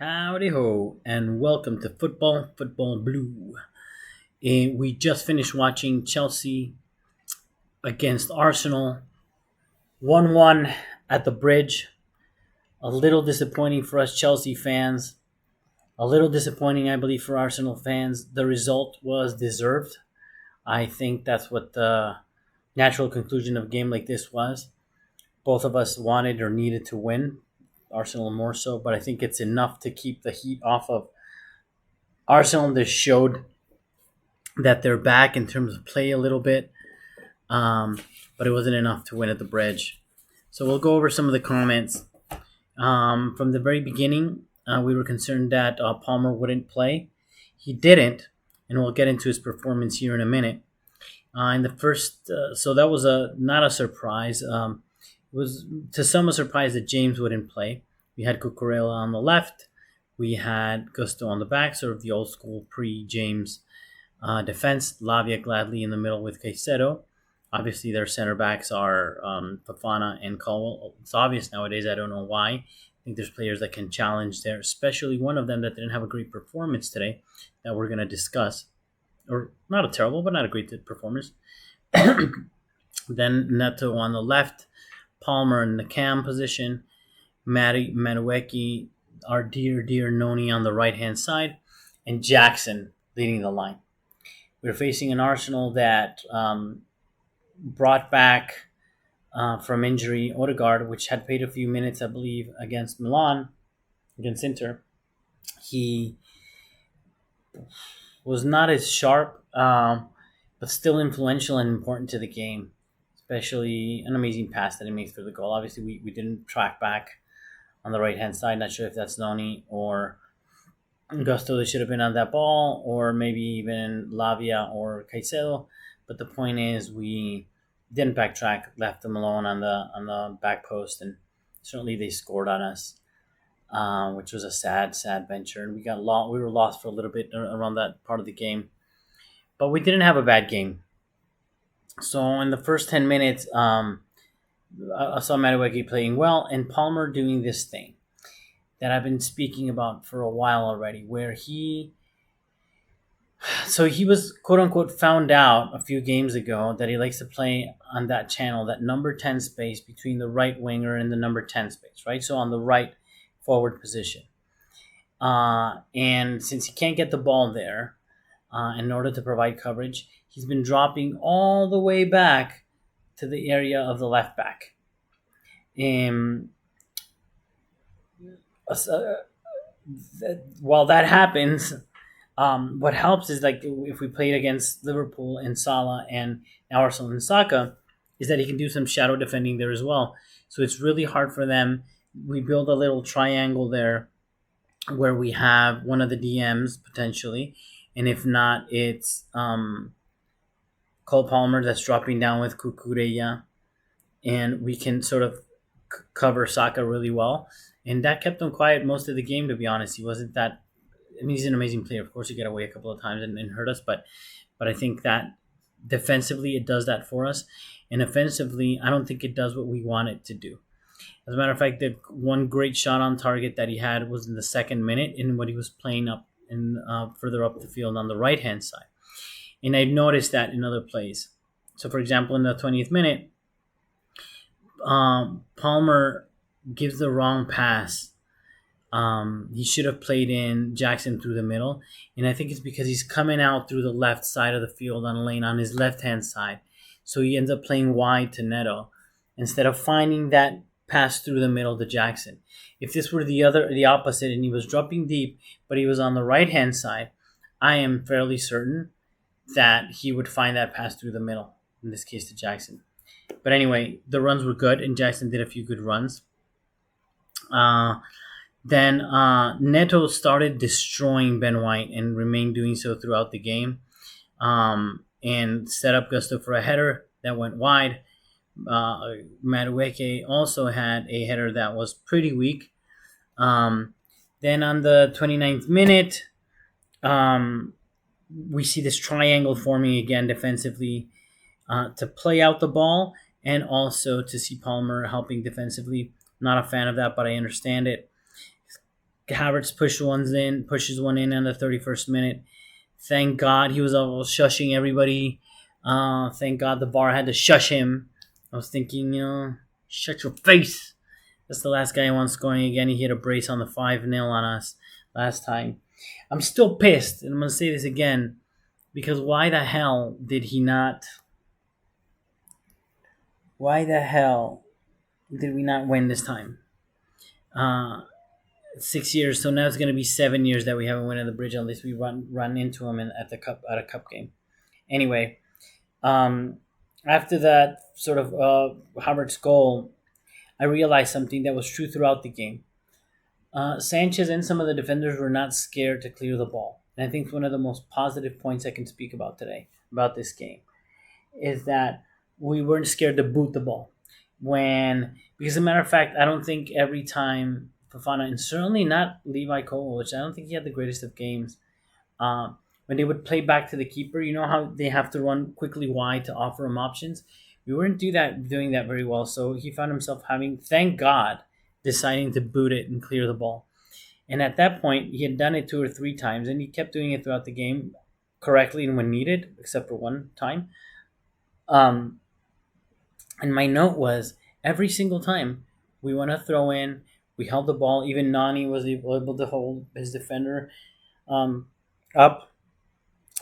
Howdy ho, and welcome to Football Blue. And we just finished watching Chelsea against Arsenal 1-1 at the bridge. A little disappointing for us Chelsea fans. A little disappointing, I believe, for Arsenal fans. The result was deserved. I think that's what the natural conclusion of a game like this was. Both of us wanted or needed to win. Arsenal more so, but I think it's enough to keep the heat off of Arsenal. This showed that they're back in terms of play a little bit, but it wasn't enough to win at the bridge. So we'll go over some of the comments. From the very beginning, we were concerned that Palmer wouldn't play. He didn't, and we'll get into his performance here in a minute. In the first, so that was not a surprise. It was to some a surprise that James wouldn't play. We had Cucurella on the left. We had Gusto on the back, sort of the old school pre-James defense. Lavia gladly in the middle with Caicedo. Obviously, their center backs are Fofana and Caldwell. It's obvious nowadays. I don't know why. I think there's players that can challenge there, especially one of them that didn't have a great performance today that we're going to discuss. Or not a terrible, but not a great performance. Then Neto on the left, Palmer in the cam position, Madueke, our dear Noni on the right-hand side, and Jackson leading the line. We're facing an Arsenal that brought back from injury Odegaard, which had played a few minutes, I believe, against Milan, against Inter. He was not as sharp, but still influential and important to the game, especially an amazing pass that he makes for the goal. Obviously, we didn't track back on the right-hand side. Not sure if that's Noni or Gusto that should have been on that ball, or maybe even Lavia or Caicedo. But the point is, we didn't backtrack, left them alone on the back post, and certainly they scored on us, which was a sad venture. And we were lost for a little bit around that part of the game, but we didn't have a bad game. So in the first 10 minutes, I saw Madueke playing well, and Palmer doing this thing that I've been speaking about for a while already, where he was quote unquote found out a few games ago that he likes to play on that channel, that number 10 space between the right winger and the number 10 space, right? So on the right forward position. And since he can't get the ball there, in order to provide coverage, he's been dropping all the way back to the area of the left back. While that happens, what helps is, like, if we played against Liverpool and Salah and now Arsenal and Saka, is that he can do some shadow defending there as well. So it's really hard for them. We build a little triangle there where we have one of the DMs potentially, and if not, it's Cole Palmer that's dropping down with Cucurella, and we can sort of cover Saka really well. And that kept him quiet most of the game, to be honest. He wasn't that... I mean, he's an amazing player. Of course, he got away a couple of times and hurt us, but I think that defensively it does that for us. And offensively, I don't think it does what we want it to do. As a matter of fact, the one great shot on target that he had was in the second minute, in what he was playing up and further up the field on the right-hand side. And I've noticed that in other plays. So, for example, in the 20th minute, Palmer gives the wrong pass. He should have played in Jackson through the middle. And I think it's because he's coming out through the left side of the field on a lane on his left-hand side. So he ends up playing wide to Neto instead of finding that pass through the middle to Jackson. If this were the opposite, and he was dropping deep, but he was on the right-hand side, I am fairly certain that he would find that pass through the middle, in this case to Jackson. But anyway, the runs were good, and Jackson did a few good runs. Then Neto started destroying Ben White and remained doing so throughout the game, and set up Gusto for a header that went wide. Madueke also had a header that was pretty weak. Then on the 29th minute, we see this triangle forming again defensively to play out the ball, and also to see Palmer helping defensively. Not a fan of that, but I understand it. Havertz pushes one in on the 31st minute. Thank God he was all shushing everybody. Thank God the VAR had to shush him. I was thinking, shut your face. That's the last guy I want scoring again. He hit a brace on the 5-0 on us last time. I'm still pissed, and I'm going to say this again, because why the hell did he not... Why the hell did we not win this time? 6 years, so now it's going to be 7 years that we haven't won at the bridge unless we run into him at a cup game. Anyway, after that sort of Havertz goal, I realized something that was true throughout the game. Sanchez and some of the defenders were not scared to clear the ball. And I think one of the most positive points I can speak about today, about this game, is that we weren't scared to boot the ball. Because as a matter of fact, I don't think every time Fofana, and certainly not Levi Cole, which I don't think he had the greatest of games, when they would play back to the keeper, you know how they have to run quickly wide to offer him options? We weren't doing that very well, so he found himself thank God, deciding to boot it and clear the ball. And at that point, he had done it 2 or 3 times, and he kept doing it throughout the game correctly and when needed, except for one time. And my note was, every single time we want to throw in, we held the ball. Even Nani was able to hold his defender up.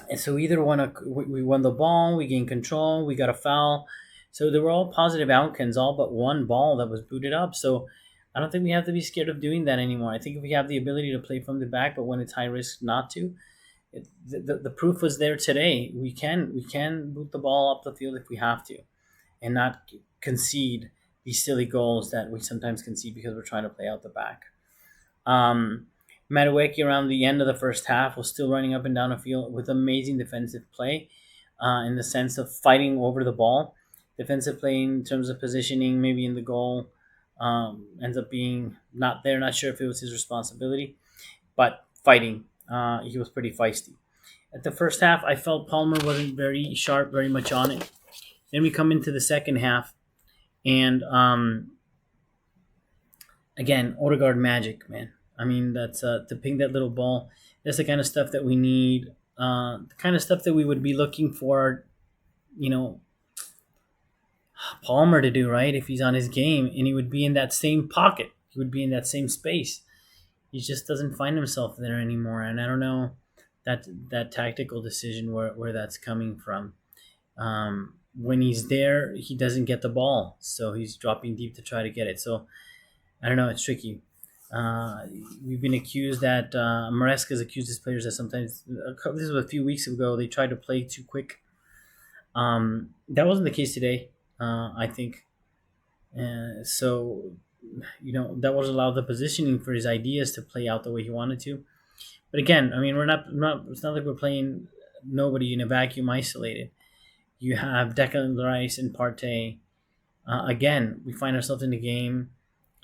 And so we won the ball, we gained control, we got a foul. So they were all positive outcomes, all but one ball that was booted up. So I don't think we have to be scared of doing that anymore. I think if we have the ability to play from the back, but when it's high risk not to, the proof was there today. We can boot the ball up the field if we have to, and not concede these silly goals that we sometimes concede because we're trying to play out the back. Mudryk around the end of the first half was still running up and down the field with amazing defensive play, in the sense of fighting over the ball. Defensive play in terms of positioning, maybe in the goal, ends up being not there. Not sure if it was his responsibility, but fighting. He was pretty feisty. At the first half, I felt Palmer wasn't very sharp, very much on it. Then we come into the second half, and again, Odegaard magic, man. I mean, that's to ping that little ball. That's the kind of stuff that we need. The kind of stuff that we would be looking for, Palmer to do, right? If he's on his game, and he would be in that same pocket. He would be in that same space. He just doesn't find himself there anymore, and I don't know that tactical decision where that's coming from. When he's there, he doesn't get the ball, so he's dropping deep to try to get it. So I don't know, it's tricky. We've been accused that Maresca's accused his players that sometimes, this was a few weeks ago, they tried to play too quick. That wasn't the case today, I think. So, that was allow the positioning for his ideas to play out the way he wanted to. But again, I mean, it's not like we're playing nobody in a vacuum isolated. You have Declan Rice and Partey. Again, we find ourselves in the game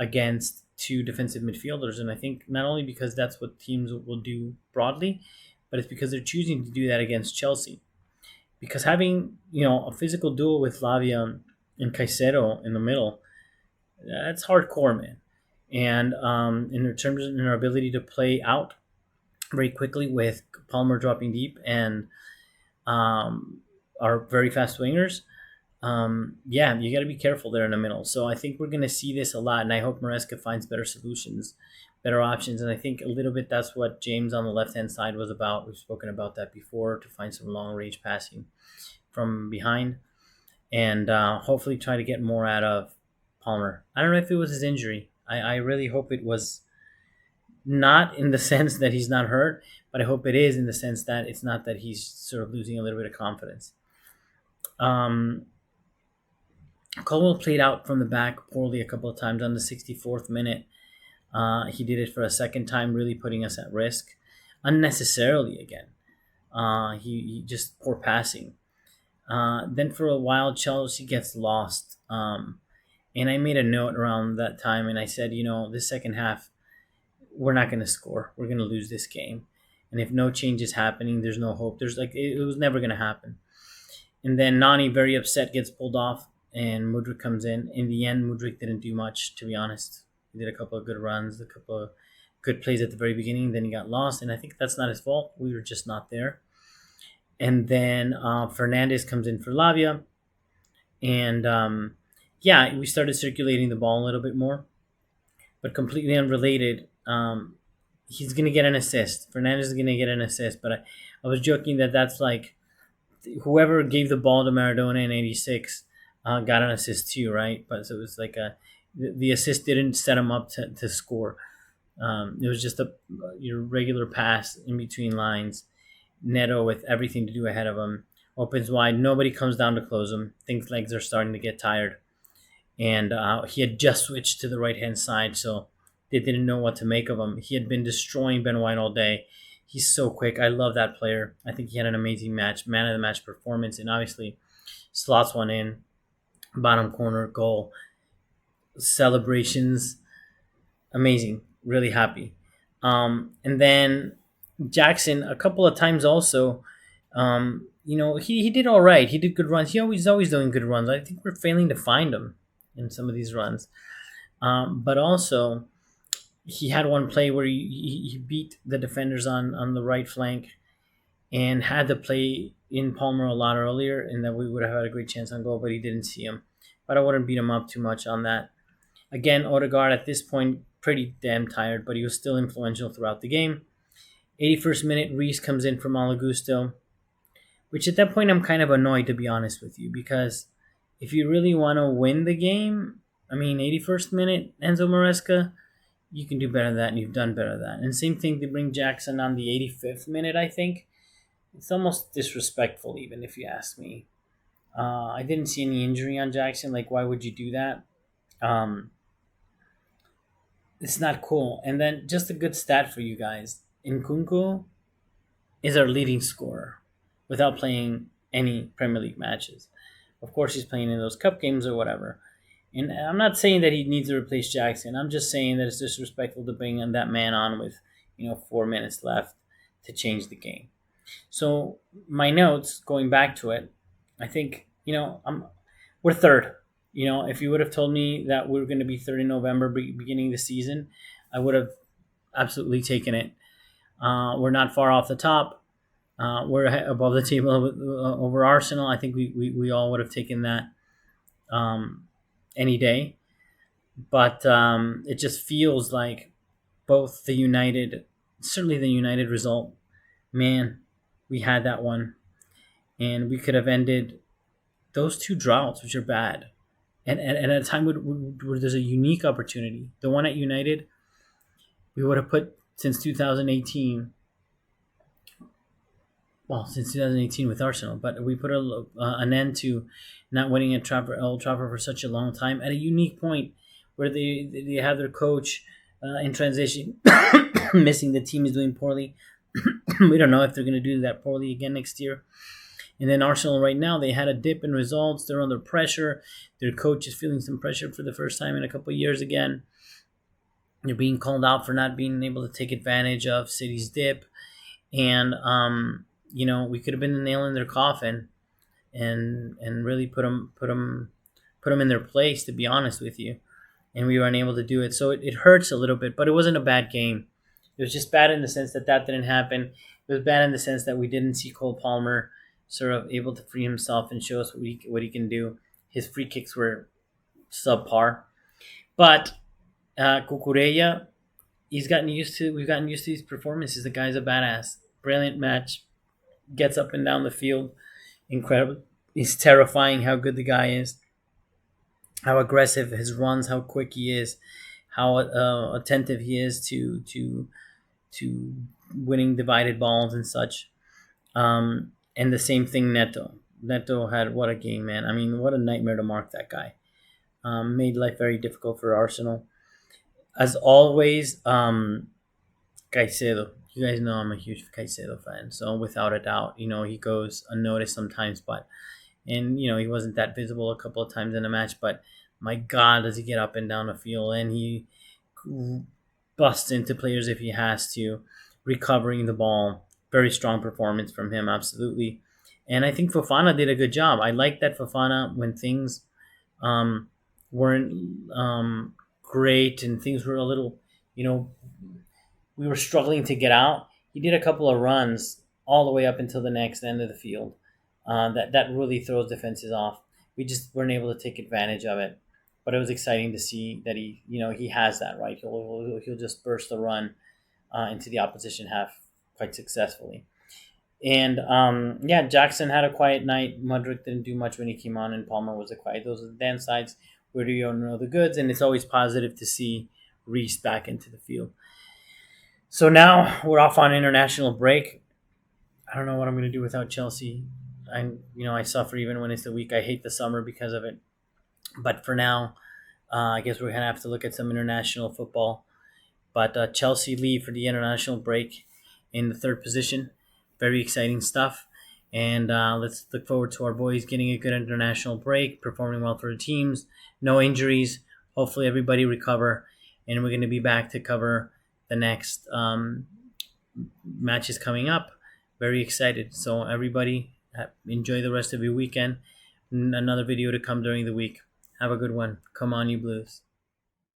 against 2 defensive midfielders, and I think not only because that's what teams will do broadly, but it's because they're choosing to do that against Chelsea. Because having a physical duel with Lavia and Caicedo in the middle, that's hardcore, man. And in terms of our ability to play out very quickly with Palmer dropping deep and our very fast wingers, you got to be careful there in the middle. So I think we're going to see this a lot, and I hope Maresca finds better solutions, better options. And I think a little bit that's what James on the left-hand side was about. We've spoken about that before, to find some long-range passing from behind and hopefully try to get more out of Palmer. I don't know if it was his injury. I really hope it was not in the sense that he's not hurt, but I hope it is in the sense that it's not that he's sort of losing a little bit of confidence. Colwell played out from the back poorly a couple of times on the 64th minute. He did it for a second time, really putting us at risk unnecessarily again. He just poor passing. Then for a while, Chelsea gets lost. And I made a note around that time, and I said, this second half, we're not going to score. We're going to lose this game. And if no change is happening, there's no hope. It was never going to happen. And then Nani, very upset, gets pulled off, and Mudryk comes in. In the end, Mudryk didn't do much, to be honest. He did a couple of good runs, a couple of good plays at the very beginning. Then he got lost, and I think that's not his fault. We were just not there. And then Fernandez comes in for Lavia, and we started circulating the ball a little bit more. But completely unrelated, he's going to get an assist. Fernandez is going to get an assist, but I was joking that's like whoever gave the ball to Maradona in '86 got an assist too, right? But so it was like the assist didn't set him up to score. It was just your regular pass in between lines. Neto with everything to do ahead of him opens wide. Nobody comes down to close him. Thinks legs are starting to get tired, and he had just switched to the right hand side, so they didn't know what to make of him. He had been destroying Ben White all day. He's so quick. I love that player. I think he had an amazing man of the match performance, and obviously slots one in, bottom corner goal, celebrations, amazing. Really happy. And then Jackson a couple of times also. He did all right. He did good runs. He's always doing good runs. I think we're failing to find him in some of these runs. But also, he had one play where he beat the defenders on the right flank and had the play in Palmer a lot earlier, and that we would have had a great chance on goal, but he didn't see him. But I wouldn't beat him up too much on that. Again, Odegaard at this point, pretty damn tired, but he was still influential throughout the game. 81st minute, Reese comes in for Malagusto, which at that point I'm kind of annoyed, to be honest with you, because if you really want to win the game, 81st minute, Enzo Maresca, you can do better than that, and you've done better than that. And same thing to bring Jackson on the 85th minute, I think. It's almost disrespectful, even, if you ask me. I didn't see any injury on Jackson. Like, why would you do that? It's not cool. And then just a good stat for you guys. Nkunku is our leading scorer without playing any Premier League matches. Of course, he's playing in those cup games or whatever. And I'm not saying that he needs to replace Jackson. I'm just saying that it's disrespectful to bring that man on with 4 minutes left to change the game. So my notes, going back to it, I think we're third. If you would have told me that we were going to be third in November, beginning the season, I would have absolutely taken it. We're not far off the top. We're above the table over Arsenal. I think we all would have taken that any day. But it just feels like both certainly the United result, man, we had that one. And we could have ended those two droughts, which are bad. And at a time where there's a unique opportunity. The one at United, we would have put since 2018. Well, since 2018 with Arsenal, but we put an end to not winning at Old Trafford for such a long time at a unique point where they have their coach in transition, missing. The team is doing poorly. We don't know if they're going to do that poorly again next year. And then Arsenal right now, they had a dip in results. They're under pressure. Their coach is feeling some pressure for the first time in a couple of years again. They're being called out for not being able to take advantage of City's dip. And, we could have been the nail in their coffin and really put them in their place, to be honest with you. And we were unable to do it. So it hurts a little bit, but it wasn't a bad game. It was just bad in the sense that didn't happen. It was bad in the sense that we didn't see Cole Palmer sort of able to free himself and show us what he can do. His free kicks were subpar. But Cucurella, we've gotten used to his performances. The guy's a badass. Brilliant match. Gets up and down the field. Incredible. It's terrifying how good the guy is. How aggressive his runs, how quick he is, how attentive he is to winning divided balls and such. And the same thing, Neto. Neto had, what a game, man. What a nightmare to mark that guy. Made life very difficult for Arsenal. As always, Caicedo. You guys know I'm a huge Caicedo fan. So without a doubt, he goes unnoticed sometimes. He wasn't that visible a couple of times in the match. But my God, does he get up and down the field. And he busts into players if he has to, recovering the ball. Very strong performance from him, absolutely. And I think Fofana did a good job. I like that Fofana, when things weren't great and things were a little, we were struggling to get out, he did a couple of runs all the way up until the next end of the field. That really throws defenses off. We just weren't able to take advantage of it. But it was exciting to see that he has that, right. He'll just burst the run into the opposition half quite successfully. And Jackson had a quiet night. Mudryk didn't do much when he came on, and Palmer was a quiet. Those are the downsides. Where do you know the goods? And it's always positive to see Reece back into the field. So now we're off on international break. I don't know what I'm going to do without Chelsea. I suffer even when it's the week. I hate the summer because of it. But for now, I guess we're going to have to look at some international football. But Chelsea leave for the international break in the third position. Very exciting stuff. And let's look forward to our boys getting a good international break, performing well for the teams. No injuries. Hopefully everybody recover. And we're going to be back to cover the next matches coming up. Very excited. So everybody, enjoy the rest of your weekend. Another video to come during the week. Have a good one. Come on, you Blues.